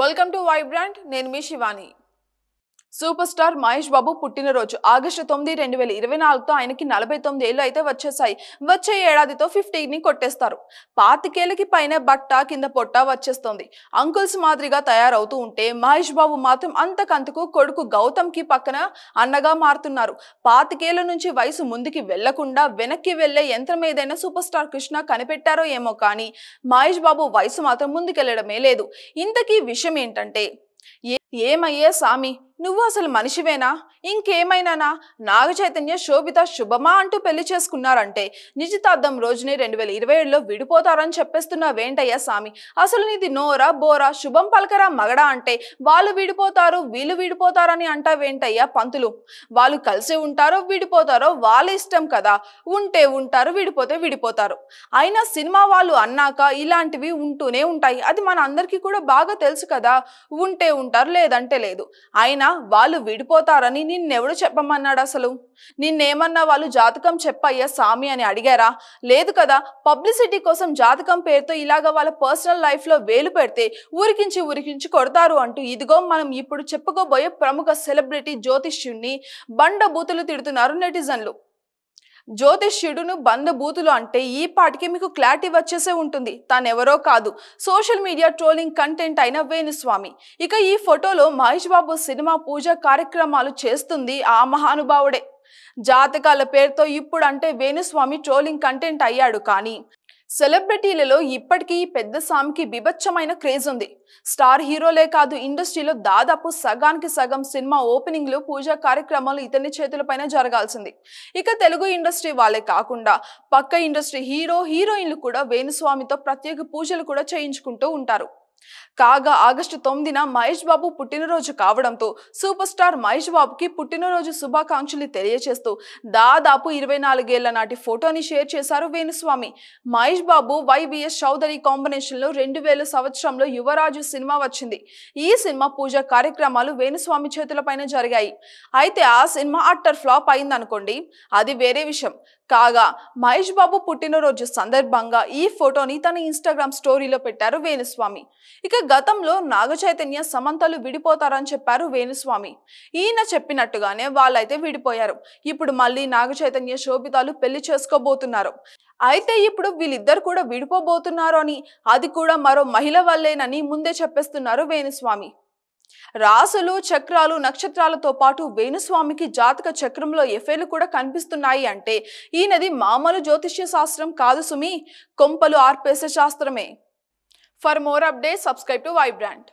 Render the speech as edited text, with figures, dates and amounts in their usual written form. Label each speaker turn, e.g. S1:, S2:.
S1: Welcome to Vibrant. నేను మీ Shivani. Super star Mahesh Babu పుట్టినరోజు August 9, 2024తో ఆయనకి 49 ఏళ్ళు అయితే వచ్చేసాయి. వచ్చే ఏడాదితో 50ని కొట్టేస్తారు. 25 ఏళ్ళకి పైన బట్ట కింద పొట్ట వచ్చేస్తుంది. అంకుల్స్ మాదిరిగా తయారవుతూ ఉంటే మహేష్ బాబు మాత్రం అంతకంతకు కొడుకు గౌతమ్కి పక్కన అన్నగా మారుతున్నారు. 25 ఏళ్ల నుంచి వయసు ముందుకి వెళ్లకుండా వెనక్కి వెళ్లే యంత్రం ఏదైనా సూపర్ స్టార్ కృష్ణ కనిపెట్టారో ఏమో కానీ మహేష్ బాబు వయసు మాత్రం ముందుకెళ్లడమే లేదు. ఇంతకీ విషయం ఏంటంటే ఏమయ్యే సామి, నువ్వు అసలు మనిషివేనా ఇంకేమైనానా? నాగ చైతన్య శోభిత శుభమా అంటూ పెళ్లి చేసుకున్నారంటే నిశ్చితార్థం రోజునే 2027లో విడిపోతారని చెప్పేస్తున్నావేంటయ్యా సామి? అసలు నీది నోరా బోరా? శుభం పలకరా మగడా అంటే వాళ్ళు విడిపోతారు వీళ్ళు విడిపోతారని అంటావేంటయ్యా పంతులు? వాళ్ళు కలిసి ఉంటారో విడిపోతారో వాళ్ళ ఇష్టం కదా. ఉంటే ఉంటారు, విడిపోతే విడిపోతారు. అయినా సినిమా వాళ్ళు అన్నాక ఇలాంటివి ఉంటూనే ఉంటాయి. అది మన అందరికీ కూడా బాగా తెలుసు కదా. ఉంటే ఉంటారు, లేదంటే లేదు. అయినా వాళ్ళు విడిపోతారని నిన్నెవడు చెప్పమన్నాడు? అసలు నిన్నేమన్నా వాళ్ళు జాతకం చెప్పయ్యా సామి అని అడిగారా? లేదు కదా. పబ్లిసిటీ కోసం జాతకం పేరుతో ఇలాగ వాళ్ళ పర్సనల్ లైఫ్ లో వేలు పెడితే ఊరికించి కొడతారు అంటూ ఇదిగో మనం ఇప్పుడు చెప్పుకోబోయే ప్రముఖ సెలబ్రిటీ జ్యోతిష్యుణ్ణి బండబూతులు తిడుతున్నారు నెటిజన్లు. జ్యోతిష్యుడును బంధభూతులు అంటే ఈ పాటికి మీకు క్లారిటీ వచ్చేసే ఉంటుంది. తానెవరో కాదు, సోషల్ మీడియా ట్రోలింగ్ కంటెంట్ అయిన వేణుస్వామి. ఇక ఈ ఫోటోలో మహేష్ బాబు సినిమా పూజ కార్యక్రమాలు చేస్తుంది ఆ మహానుభావుడే. జాతకాల పేరుతో ఇప్పుడు అంటే వేణుస్వామి ట్రోలింగ్ కంటెంట్ అయ్యాడు. కానీ సెలబ్రిటీలలో ఇప్పటికీ పెద్ద సామికి బీభత్సమైన క్రేజ్ ఉంది. స్టార్ హీరోలే కాదు, ఇండస్ట్రీలో దాదాపు సగానికి సగం సినిమా ఓపెనింగ్లు పూజా కార్యక్రమాలు ఇతని చేతులపైన జరగాల్సింది. ఇక తెలుగు ఇండస్ట్రీ వాళ్ళే కాకుండా పక్క ఇండస్ట్రీ హీరోయిన్లు కూడా వేణుస్వామితో ప్రత్యేక పూజలు కూడా చేయించుకుంటూ ఉంటారు. కాగా ఆగస్టు 9న మహేష్ బాబు పుట్టినరోజు కావడంతో సూపర్ స్టార్ మహేష్ బాబుకి పుట్టినరోజు శుభాకాంక్షలు తెలియజేస్తూ దాదాపు 24 ఏళ్ల నాటి ఫోటోని షేర్ చేశారు వేణుస్వామి. మహేష్ బాబు వైవిఎస్ చౌదరి కాంబినేషన్ లో 2000 సంవత్సరంలో యువరాజు సినిమా వచ్చింది. ఈ సినిమా పూజ కార్యక్రమాలు వేణుస్వామి చేతులపైన జరిగాయి. అయితే ఆ సినిమా అట్టర్ ఫ్లాప్ అయిందనుకోండి, అది వేరే విషయం. కాగా మహేష్ బాబు పుట్టినరోజు సందర్భంగా ఈ ఫోటోని తన ఇన్స్టాగ్రామ్ స్టోరీలో పెట్టారు వేణుస్వామి. ఇక గతంలో నాగ చైతన్య సమంతలు విడిపోతారని చెప్పారు వేణుస్వామి. ఈయన చెప్పినట్టుగానే వాళ్ళైతే విడిపోయారు. ఇప్పుడు మళ్ళీ నాగ చైతన్య శోభితాలు పెళ్లి చేసుకోబోతున్నారు. అయితే ఇప్పుడు వీళ్ళిద్దరు కూడా విడిపోబోతున్నారు అని, అది కూడా మరో మహిళ వల్లేనని ముందే చెప్పేస్తున్నారు వేణుస్వామి. రాసులు చక్రాలు నక్షత్రాలతో పాటు వేణుస్వామికి జాతక చక్రంలో ఎఫెలు కూడా కనిపిస్తున్నాయి అంటే ఈయనది మామూలు జ్యోతిష్య శాస్త్రం కాదు సుమి, కొంపలు ఆర్పేసే శాస్త్రమే. For more updates subscribe to Vibrant.